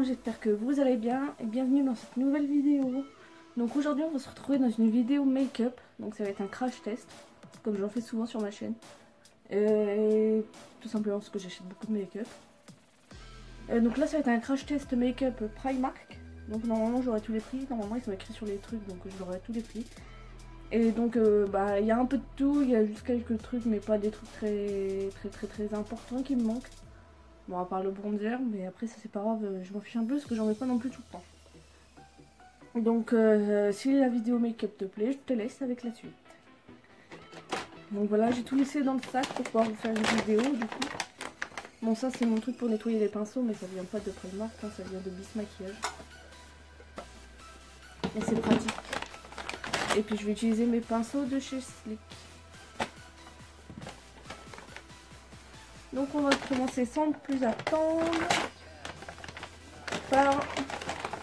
j'espère que vous allez bien et bienvenue dans cette nouvelle vidéo. Donc aujourd'hui on va se retrouver dans une vidéo make-up, donc ça va être un crash test, comme j'en fais souvent sur ma chaîne. Et tout simplement parce que j'achète beaucoup de make-up. Donc là ça va être un crash test make-up Primark. Donc normalement j'aurai tous les prix, normalement ils sont écrits sur les trucs donc j'aurai tous les prix. Et donc il y a un peu de tout, il y a juste quelques trucs mais pas des trucs très importants qui me manquent. Bon, à part le bronzer, mais après ça c'est pas grave, je m'en fiche un peu parce que j'en mets pas non plus tout le temps. Donc si la vidéo make-up te plaît, je te laisse avec la suite. Donc voilà, j'ai tout laissé dans le sac pour pouvoir vous faire une vidéo du coup. Bon, ça c'est mon truc pour nettoyer les pinceaux, mais ça vient pas de Primark, hein, ça vient de Bis Maquillage. Et c'est pratique. Et puis je vais utiliser mes pinceaux de chez Sleek. Donc on va commencer sans plus attendre par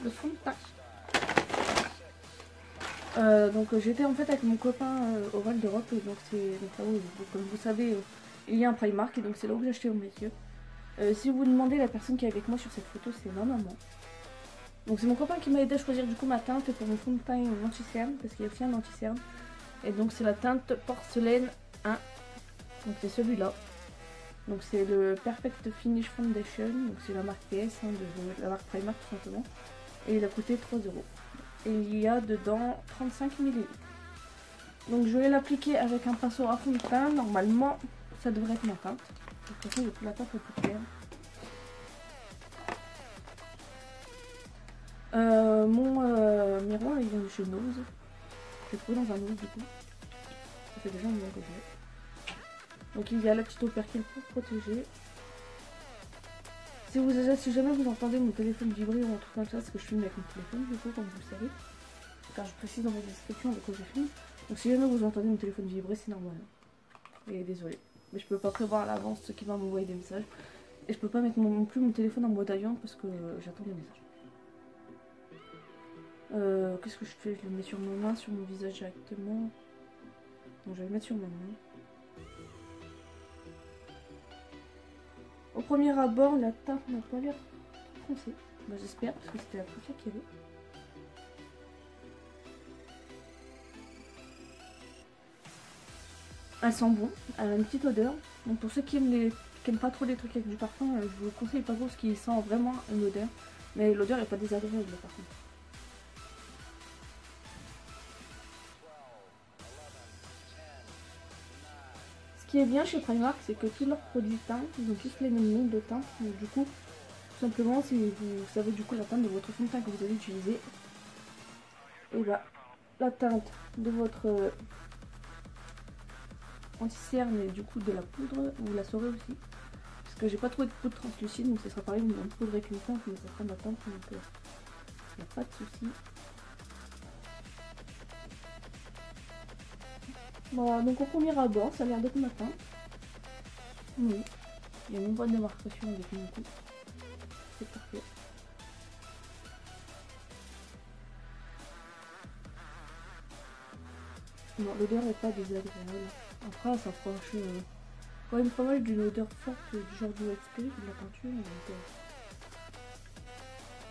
le fond de teint. Donc j'étais en fait avec mon copain au Val d'Europe, donc c'est là où, comme vous savez, il y a un Primark et donc c'est là où j'ai acheté mon make-up. Si vous vous demandez, la personne qui est avec moi sur cette photo, c'est ma maman. Donc c'est mon copain qui m'a aidé à choisir du coup ma teinte pour mon fond de teint anti-cerne, parce qu'il y a aussi un anti-cerne. Et donc c'est la teinte Porcelaine 1, donc c'est celui-là. Donc c'est le Perfect Finish Foundation, donc c'est la marque PS, hein, de la marque Primark tout simplement. Et il a coûté 3 €. Et il y a dedans 35 ml. Donc je vais l'appliquer avec un pinceau à fond de teint. Normalement ça devrait être ma teinte. De toute façon la teinte est plus claire. Mon miroir il vient de chez Nose. Je l'ai trouvé dans un Nose du coup. Ça fait déjà un moment que je l'ai. Donc il y a la petite opercule pour protéger. Si jamais vous entendez mon téléphone vibrer ou un truc comme ça, c'est que je filme avec mon téléphone du coup, comme vous le savez. Car je précise dans ma description avec quoi je filme. Donc si jamais vous entendez mon téléphone vibrer, c'est normal. Et désolé. Mais je peux pas prévoir à l'avance ce qui va m'envoyer des messages. Et je peux pas mettre non plus mon téléphone en mode avion parce que j'attends des messages. Qu'est-ce que je fais? Je le mets sur ma main, sur mon visage directement. Donc je vais le mettre sur ma main. Au premier abord, la teinte n'a pas l'air foncée. Bah, j'espère, parce que c'était la première qu'il y avait. Elle sent bon, elle a une petite odeur. Donc pour ceux qui aiment pas trop les trucs avec du parfum, je vous conseille pas trop parce qu'il sent vraiment une odeur. Mais l'odeur n'est pas désagréable par contre. Ce qui est bien chez Primark, c'est que tous leurs produits teints, ils ont tous les mêmes noms de teinte. Donc du coup, tout simplement, si vous savez du coup la teinte de votre fond de teint que vous allez utiliser, et bah la teinte de votre anti-cerne et du coup de la poudre, vous la saurez aussi. Parce que j'ai pas trouvé de poudre translucide, donc ce sera pareil, une poudre avec une teinte, mais ça sera ma teinte, donc il n'y a pas de souci. Voilà, donc au premier abord, ça a l'air d'être ma teinte. Oui, il y a une bonne démarcation avec mon coup. C'est parfait. Non, l'odeur n'est pas désagréable. Après, ça approche quand même pas mal d'une odeur forte du genre du White Spirit, de la peinture. Donc,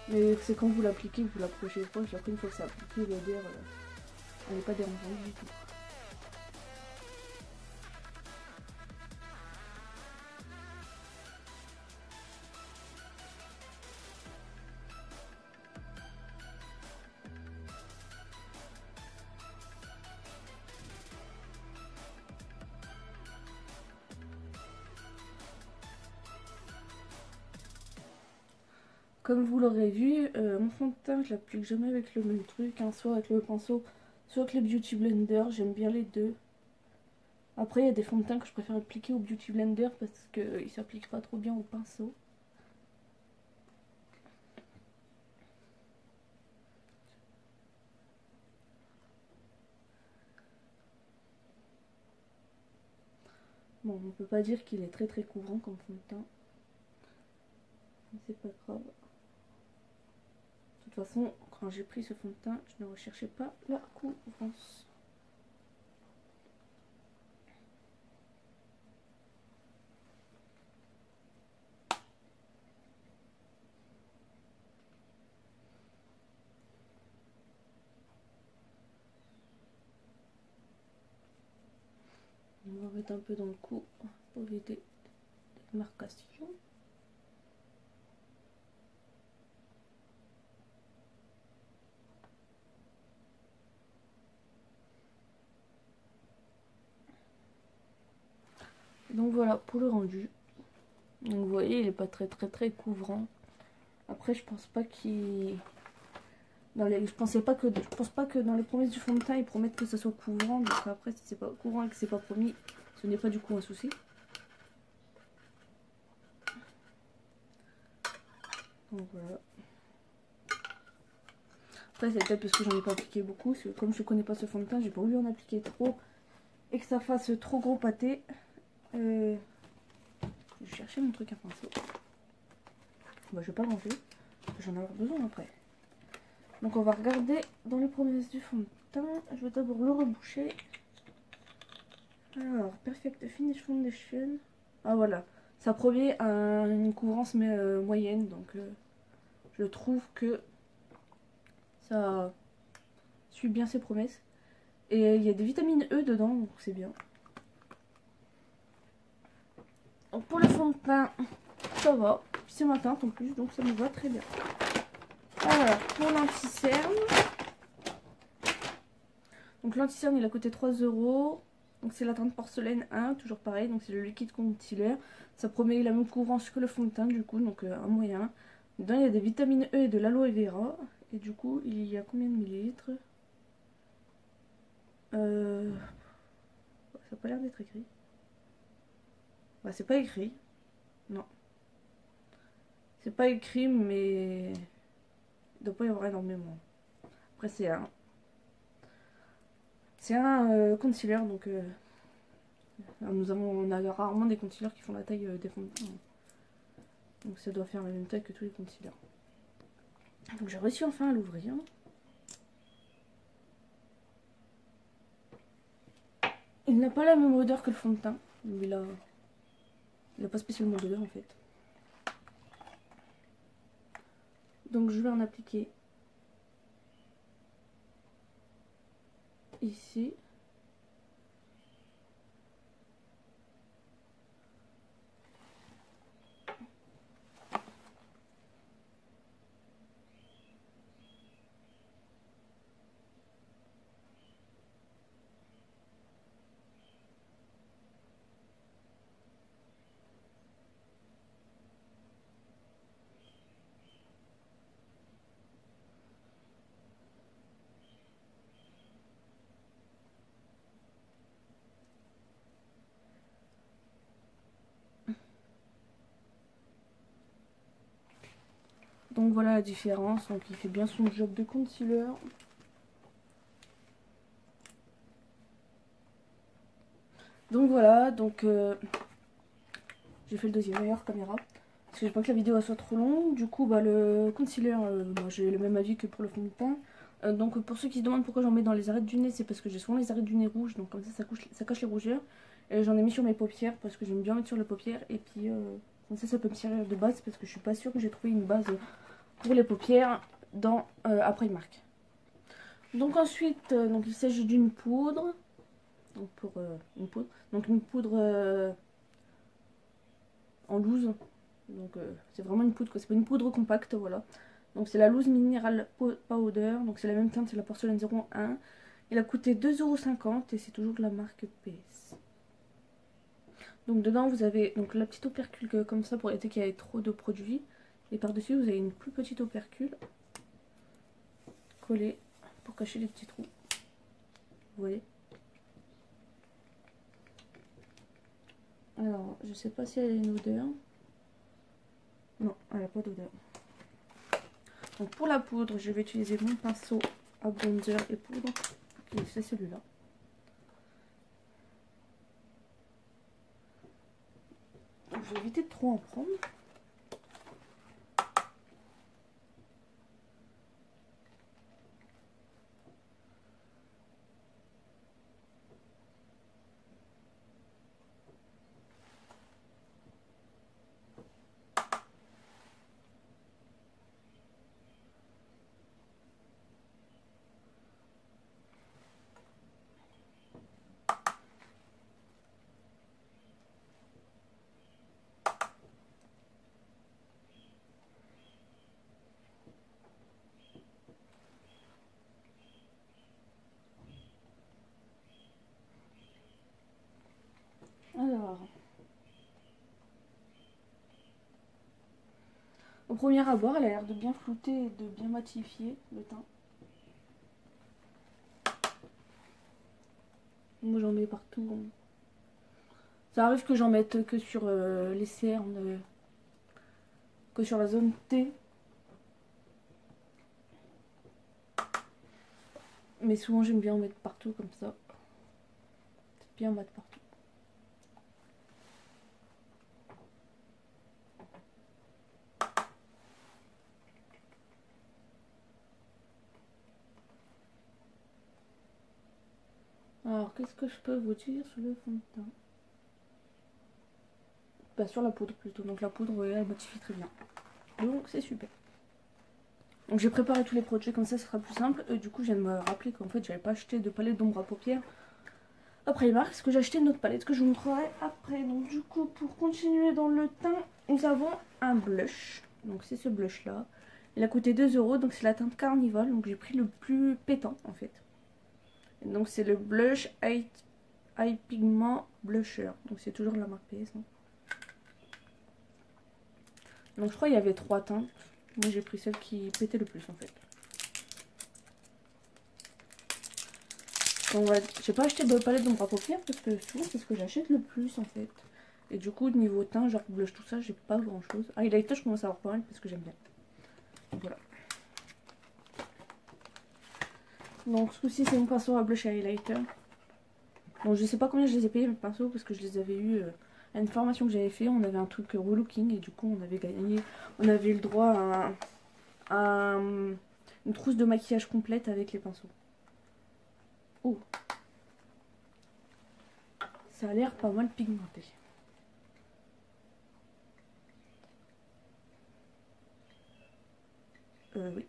mais c'est quand vous l'appliquez, vous l'approchez proche. Après, une fois que c'est appliqué, l'odeur, elle n'est pas dérangeante du tout. Comme vous l'aurez vu, mon fond de teint, je l'applique jamais avec le même truc, hein, soit avec le pinceau, soit avec le Beauty Blender, j'aime bien les deux. Après, il y a des fonds de teint que je préfère appliquer au Beauty Blender parce qu'ils ne s'appliquent pas trop bien au pinceau. Bon, on peut pas dire qu'il est très couvrant comme fond de teint. Mais c'est pas grave. De toute façon, quand j'ai pris ce fond de teint, je ne recherchais pas la couvrance. On va mettre un peu dans le cou pour éviter les marcations. Donc voilà pour le rendu. Donc vous voyez, il est pas très couvrant. Après, je pense pas qu'il... je pense pas que dans les promesses du fond de teint, ils promettent que ça soit couvrant. Donc après, si c'est pas couvrant et que c'est pas promis, ce n'est pas du coup un souci. Donc voilà. Après, c'est peut-être parce que j'en ai pas appliqué beaucoup. Parce que comme je connais pas ce fond de teint, j'ai pas voulu en appliquer trop. Et que ça fasse trop gros pâté. Je vais chercher mon truc à pinceau. Bah, je vais pas ranger. J'en ai avoir besoin après. Donc on va regarder dans les promesses du fond de teint. Je vais d'abord le reboucher. Alors, Perfect Finish Foundation. Ah voilà. Ça promet une couvrance mais, moyenne. Donc je trouve que ça suit bien ses promesses. Et il y a des vitamines E dedans, donc c'est bien. Donc pour le fond de teint, ça va. C'est ma teinte en plus, donc ça me va très bien. Alors, pour l'anti-cerne. Donc l'anti-cerne, il a coûté 3 €. Donc c'est la teinte porcelaine 1, toujours pareil. Donc c'est le liquide concealer. Ça promet la même couvrance que le fond de teint, du coup, donc un moyen. Dedans, il y a des vitamines E et de l'aloe vera. Et du coup, il y a combien de millilitres? Ça n'a pas l'air d'être écrit. Bah, c'est pas écrit. Non. C'est pas écrit, mais il doit pas y avoir énormément. Après, c'est un concealer, donc on a rarement des concealers qui font la taille des fonds de teint. Donc ça doit faire la même taille que tous les concealers. Donc j'ai réussi enfin à l'ouvrir. Il n'a pas la même odeur que le fond de teint. Il a pas spécialement d'odeur en fait. Donc je vais en appliquer ici. Donc voilà la différence. Donc il fait bien son job de concealer. Donc voilà, donc j'ai fait le deuxième meilleur caméra. Parce que j'ai pas que la vidéo soit trop longue. Du coup, bah, le concealer, bah, j'ai le même avis que pour le fond de teint. Donc pour ceux qui se demandent pourquoi j'en mets dans les arêtes du nez, c'est parce que j'ai souvent les arêtes du nez rouges. Donc comme ça cache les rougeurs. Et j'en ai mis sur mes paupières parce que j'aime bien mettre sur les paupières. Et puis comme ça peut me servir de base parce que je suis pas sûre que j'ai trouvé une base pour les paupières dans à Primark. Donc ensuite, donc il s'agit d'une poudre. Donc pour une poudre. Donc une poudre en loose. Donc c'est vraiment une poudre, c'est pas une poudre compacte, voilà. Donc c'est la Loose Mineral Powder. Donc c'est la même teinte, c'est la porcelaine 01. Il a coûté 2,50 € et c'est toujours de la marque PS. Donc dedans vous avez donc la petite opercule comme ça pour éviter qu'il y ait trop de produits. Et par-dessus vous avez une plus petite opercule collée pour cacher les petits trous. Vous voyez? Alors je sais pas si elle a une odeur. Non, elle n'a pas d'odeur. Donc pour la poudre, je vais utiliser mon pinceau à bronzer et poudre. C'est celui-là. Je vais éviter de trop en prendre. Au premier abord, elle a l'air de bien flouter et de bien matifier le teint. Moi j'en mets partout. Ça arrive que j'en mette que sur les cernes, que sur la zone T. Mais souvent j'aime bien en mettre partout comme ça. C'est bien mat partout. Alors qu'est-ce que je peux vous dire sur le fond de teint? Bah sur la poudre plutôt. Donc la poudre ouais, elle matifie très bien. Donc c'est super. Donc j'ai préparé tous les produits comme ça sera plus simple. Du coup je viens de me rappeler qu'en fait j'avais pas acheté de palette d'ombre à paupières après les marques, parce que j'ai acheté une autre palette que je vous montrerai après. Donc du coup pour continuer dans le teint, nous avons un blush. Donc c'est ce blush là. Il a coûté 2 €, donc c'est la teinte Carnival. Donc j'ai pris le plus pétant en fait. Et donc c'est le blush Eye Pigment Blusher. Donc c'est toujours de la marque PS. Hein. Donc je crois qu'il y avait 3 teintes. Moi j'ai pris celle qui pétait le plus en fait. Donc ouais, j'ai pas acheté de palette d'ombre à paupières parce que souvent c'est ce que j'achète le plus en fait. Et du coup niveau teint, genre blush tout ça, j'ai pas grand chose. Highlighter je commence à avoir pas mal parce que j'aime bien. Donc voilà. Donc ce coup-ci c'est mon pinceau à blush et highlighter. Donc je sais pas combien je les ai payés mes pinceaux parce que je les avais eu à une formation que j'avais fait. On avait un truc relooking et du coup on avait gagné, on avait eu le droit à une trousse de maquillage complète avec les pinceaux. Oh, ça a l'air pas mal pigmenté. Oui,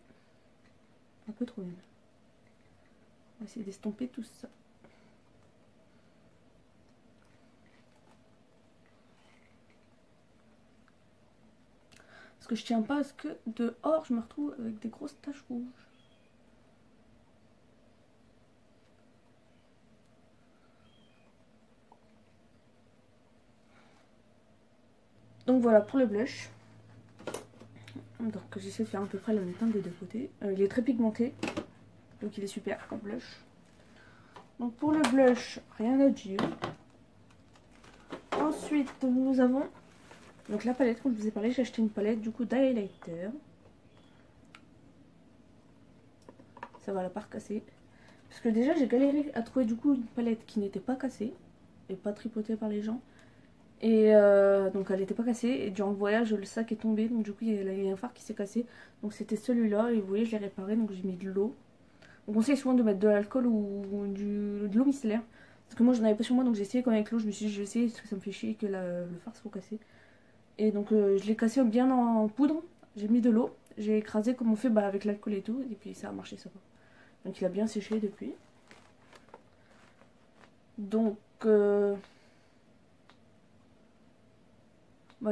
un peu trop même. On va essayer d'estomper tout ça. Parce que je tiens pas à ce que dehors je me retrouve avec des grosses taches rouges. Donc voilà pour le blush. Donc j'essaie de faire à peu près la même teinte des deux côtés. Il est très pigmenté. Donc il est super comme blush. Donc pour le blush, rien à dire. Ensuite nous avons donc la palette, comme je vous ai parlé, j'ai acheté une palette du coup d'highlighter. Ça va la part cassée. Parce que déjà j'ai galéré à trouver du coup une palette qui n'était pas cassée. Et pas tripotée par les gens. Et donc elle n'était pas cassée. Et durant le voyage le sac est tombé. Donc du coup il y a un phare qui s'est cassé. Donc c'était celui-là. Et vous voyez je l'ai réparé. Donc j'ai mis de l'eau. On conseille souvent de mettre de l'alcool ou de l'eau micellaire. Parce que moi j'en avais pas sur moi. Donc j'ai essayé quand avec l'eau. Je me suis dit je vais essayer parce que ça me fait chier que le phare soit cassé. Et donc je l'ai cassé bien en poudre. J'ai mis de l'eau. J'ai écrasé comme on fait avec l'alcool et tout. Et puis ça a marché ça va. Donc il a bien séché depuis. Donc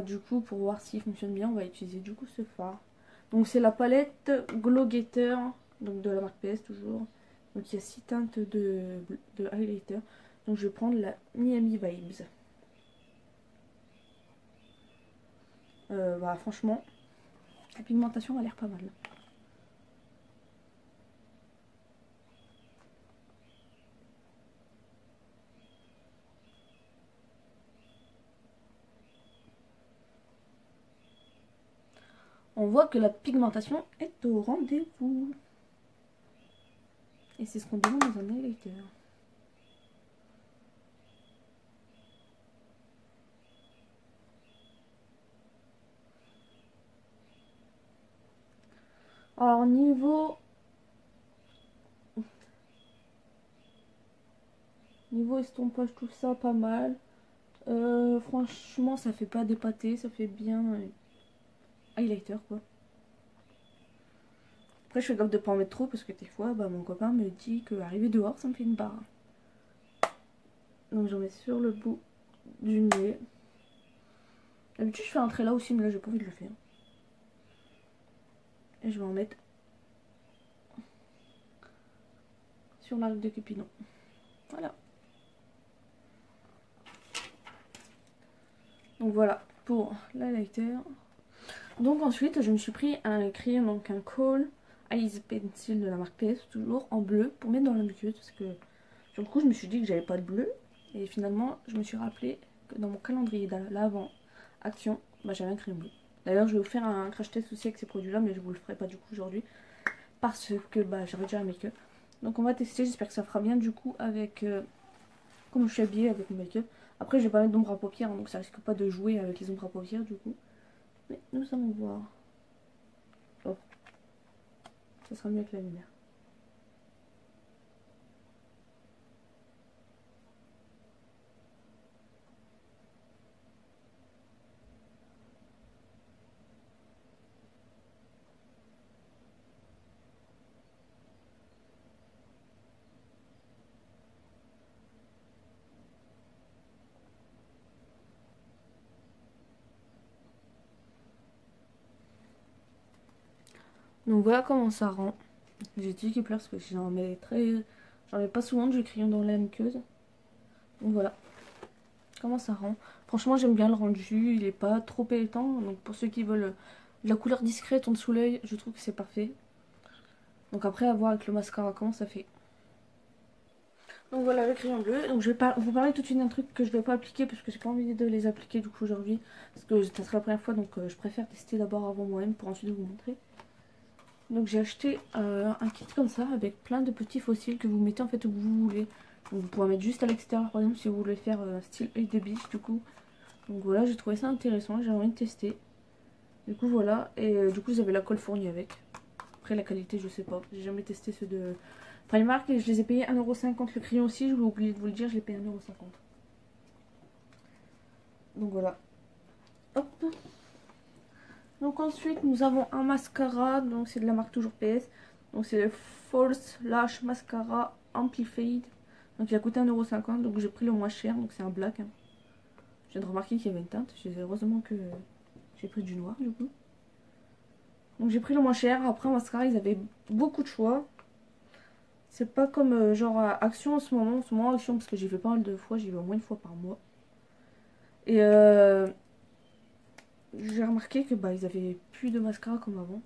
du coup pour voir s'il fonctionne bien on va utiliser du coup ce fard. Donc c'est la palette Glow Getter. Donc de la marque PS toujours. Donc il y a 6 teintes de highlighter. Donc je vais prendre la Miami Vibes. Franchement, la pigmentation a l'air pas mal. On voit que la pigmentation est au rendez-vous. Et c'est ce qu'on demande dans un highlighter. Alors niveau estompage tout ça pas mal. Franchement ça fait pas dépâté, ça fait bien highlighter quoi. Après je fais gaffe de pas en mettre trop parce que des fois mon copain me dit que arriver dehors ça me fait une barre. Donc j'en mets sur le bout du nez. D'habitude je fais un trait là aussi mais là j'ai pas envie de le faire. Et je vais en mettre sur l'arc de Cupidon. Voilà. Donc voilà pour l'highlighter. Donc ensuite je me suis pris un crayon, donc un Kohl Eyes Pencil de la marque PS, toujours en bleu, pour mettre dans la muqueuse, parce que sur le coup je me suis dit que j'avais pas de bleu, et finalement je me suis rappelé que dans mon calendrier d'avant Action, bah, j'avais un crayon bleu. D'ailleurs je vais vous faire un crash test aussi avec ces produits là, mais je vous le ferai pas du coup aujourd'hui, parce que bah, j'avais déjà un make-up. Donc on va tester, j'espère que ça fera bien du coup avec comme je suis habillée avec mon make-up. Après je vais pas mettre d'ombre à paupières, hein, donc ça risque pas de jouer avec les ombres à paupières du coup. Mais nous allons voir. Oh, ça sera mieux avec la lumière. Donc voilà comment ça rend. J'ai dit qu'il pleure parce que j'en mets pas souvent du crayon dans la muqueuse. Donc voilà comment ça rend. Franchement j'aime bien le rendu, il est pas trop pétant. Donc pour ceux qui veulent de la couleur discrète en dessous l'œil, je trouve que c'est parfait. Donc après à voir avec le mascara comment ça fait. Donc voilà le crayon bleu. Donc je vais vous parler tout de suite d'un truc que je vais pas appliquer parce que j'ai pas envie de les appliquer du coup aujourd'hui. Parce que ça sera la première fois, donc je préfère tester d'abord avant moi-même pour ensuite vous montrer. Donc j'ai acheté un kit comme ça avec plein de petits fossiles que vous mettez en fait où vous voulez. Donc vous pouvez mettre juste à l'extérieur par exemple si vous voulez faire style œil de biche du coup. Donc voilà, j'ai trouvé ça intéressant, j'ai envie de tester. Du coup voilà, et du coup vous avez la colle fournie avec. Après la qualité je sais pas, j'ai jamais testé ceux de Primark et je les ai payés 1,50€ le crayon aussi, je vais oublier de vous le dire, je l'ai payé 1,50€. Donc voilà. Hop. Donc ensuite nous avons un mascara, donc c'est de la marque toujours PS. Donc c'est le False Lash Mascara Amplified. Donc il a coûté 1,50€, donc j'ai pris le moins cher, donc c'est un black. Hein. Je viens de remarquer qu'il y avait une teinte, heureusement que j'ai pris du noir du coup. Donc j'ai pris le moins cher, après en mascara ils avaient beaucoup de choix. C'est pas comme genre Action en ce moment Action parce que j'y vais pas mal de fois, j'y vais au moins une fois par mois. Et j'ai remarqué que bah ils avaient plus de mascara comme avant.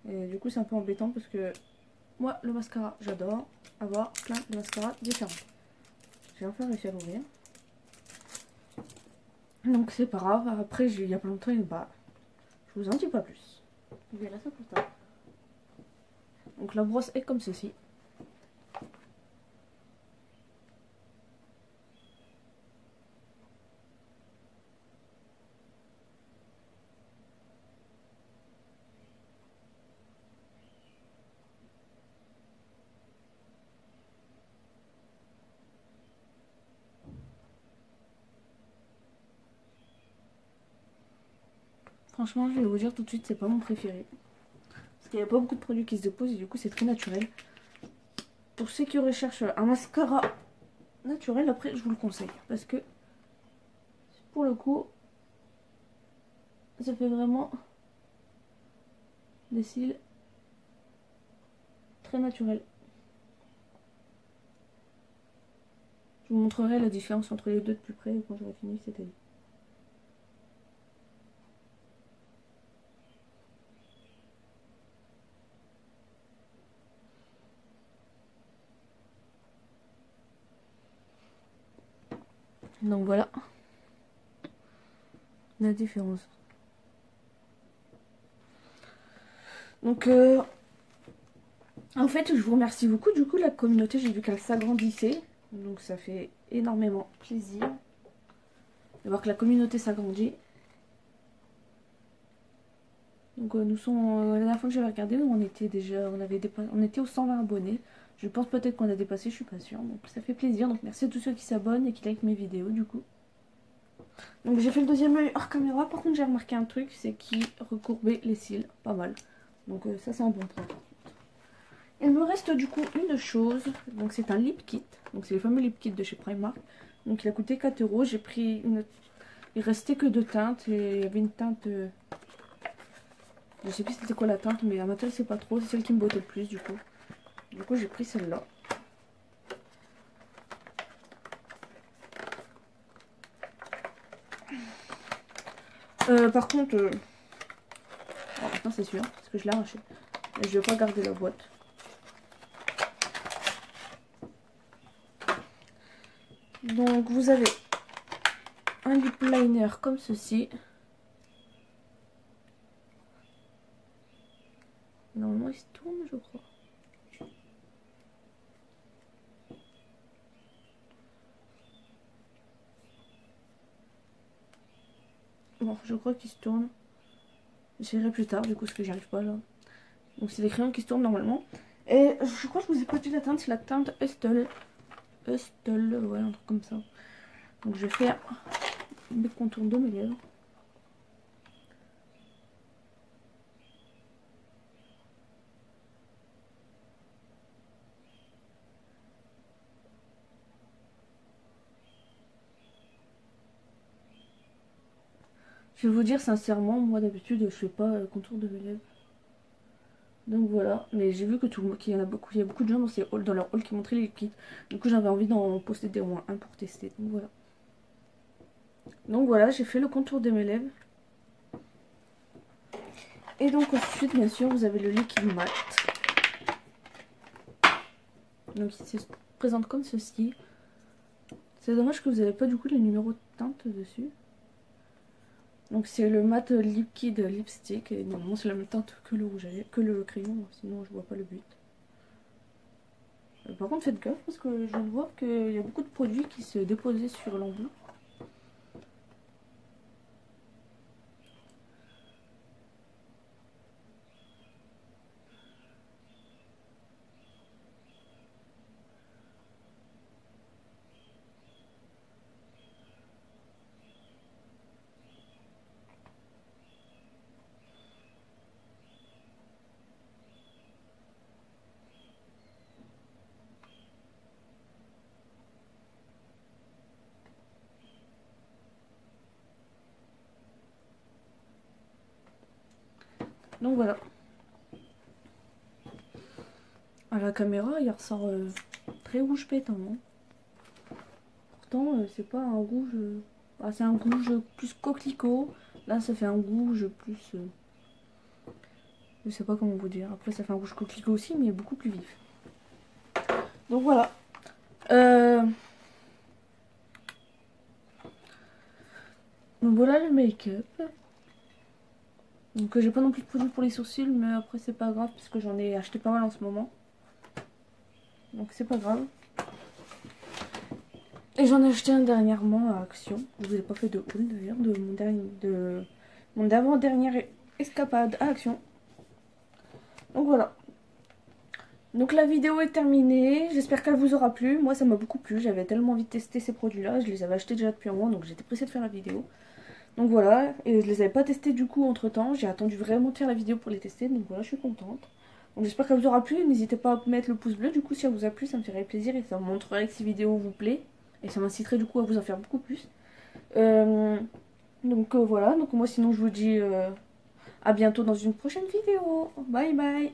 Et du coup c'est un peu embêtant parce que moi le mascara j'adore avoir plein de mascaras différents. J'ai enfin réussi à l'ouvrir. Donc c'est pas grave, après il y a plein de temps, bah je vous en dis pas plus. Vous verrez ça plus tard. Donc la brosse est comme ceci. Franchement je vais vous dire tout de suite, c'est pas mon préféré. Parce qu'il n'y a pas beaucoup de produits qui se déposent et du coup c'est très naturel. Pour ceux qui recherchent un mascara naturel, après je vous le conseille. Parce que pour le coup, ça fait vraiment des cils très naturels. Je vous montrerai la différence entre les deux de plus près quand j'aurai fini cette année. Donc voilà la différence. Donc en fait je vous remercie beaucoup du coup la communauté, j'ai vu qu'elle s'agrandissait. Donc ça fait énormément plaisir de voir que la communauté s'agrandit. Donc nous sommes, la dernière fois que j'avais regardé, on était déjà, on était aux 120 abonnés. Je pense peut-être qu'on a dépassé, je suis pas sûre. Donc ça fait plaisir. Donc merci à tous ceux qui s'abonnent et qui likent mes vidéos du coup. Donc j'ai fait le deuxième œil hors caméra. Par contre j'ai remarqué un truc, c'est qu'il recourbait les cils, pas mal. Donc ça c'est un bon point. Il me reste du coup une chose. Donc c'est un lip kit. Donc c'est le fameux lip kit de chez Primark. Donc il a coûté 4€. J'ai pris une... Il restait que 2 teintes. Et il y avait une teinte... Je sais plus c'était quoi la teinte, mais à ma taille c'est pas trop. C'est celle qui me bottait le plus du coup. Du coup j'ai pris celle-là. Par contre, oh, maintenant c'est sûr, parce que je l'ai arraché. Et je vais pas garder la boîte. Donc vous avez un lip liner comme ceci. Normalement il se tourne, je crois. Bon, je crois qu'il se tourne. J'essaierai plus tard, du coup, parce que j'y arrive pas là. Donc c'est des crayons qui se tournent normalement. Et je crois que je vous ai pas dit la teinte, c'est la teinte Hustle. Hustle, ouais, un truc comme ça. Donc je vais faire mes contours de mes lèvres. Je vais vous dire sincèrement, moi d'habitude je fais pas contour de mes lèvres. Donc voilà, mais j'ai vu que qu'il y en a beaucoup, il y a beaucoup de gens dans ces halls, dans leur hall qui montraient les liquides. Du coup j'avais envie d'en posséder au moins un pour tester. Donc voilà. Donc voilà, j'ai fait le contour de mes lèvres. Et donc ensuite, bien sûr, vous avez le liquide mat. Donc il se présente comme ceci. C'est dommage que vous n'avez pas du coup les numéros de teinte dessus. Donc c'est le mat liquide lipstick. Et normalement c'est la même teinte que le rouge à lèvres, que le crayon. Sinon je vois pas le but. Par contre faites gaffe parce que je vois qu'il y a beaucoup de produits qui se déposaient sur l'embout. Donc voilà. À la caméra, il ressort très rouge pétant. Hein. Pourtant, c'est pas un rouge... Ah, c'est un rouge plus coquelicot. Là, ça fait un rouge plus... Je sais pas comment vous dire. Après, ça fait un rouge coquelicot aussi, mais beaucoup plus vif. Donc voilà. Donc voilà le make-up. Donc j'ai pas non plus de produit pour les sourcils, mais après c'est pas grave parce que j'en ai acheté pas mal en ce moment. Donc c'est pas grave. Et j'en ai acheté un dernièrement à Action. Je vous ai pas fait de haul d'ailleurs de mon avant-dernière escapade à Action. Donc voilà. Donc la vidéo est terminée. J'espère qu'elle vous aura plu. Moi ça m'a beaucoup plu. J'avais tellement envie de tester ces produits là. Je les avais achetés déjà depuis un mois, donc j'étais pressée de faire la vidéo. Donc voilà, et je les avais pas testés du coup entre temps, j'ai attendu vraiment de faire la vidéo pour les tester, donc voilà, je suis contente. Donc j'espère qu'elle vous aura plu, n'hésitez pas à mettre le pouce bleu, du coup si elle vous a plu ça me ferait plaisir et ça me montrerait que ces vidéos vous plaît. Et ça m'inciterait du coup à vous en faire beaucoup plus. Donc voilà, donc moi sinon je vous dis à bientôt dans une prochaine vidéo. Bye bye.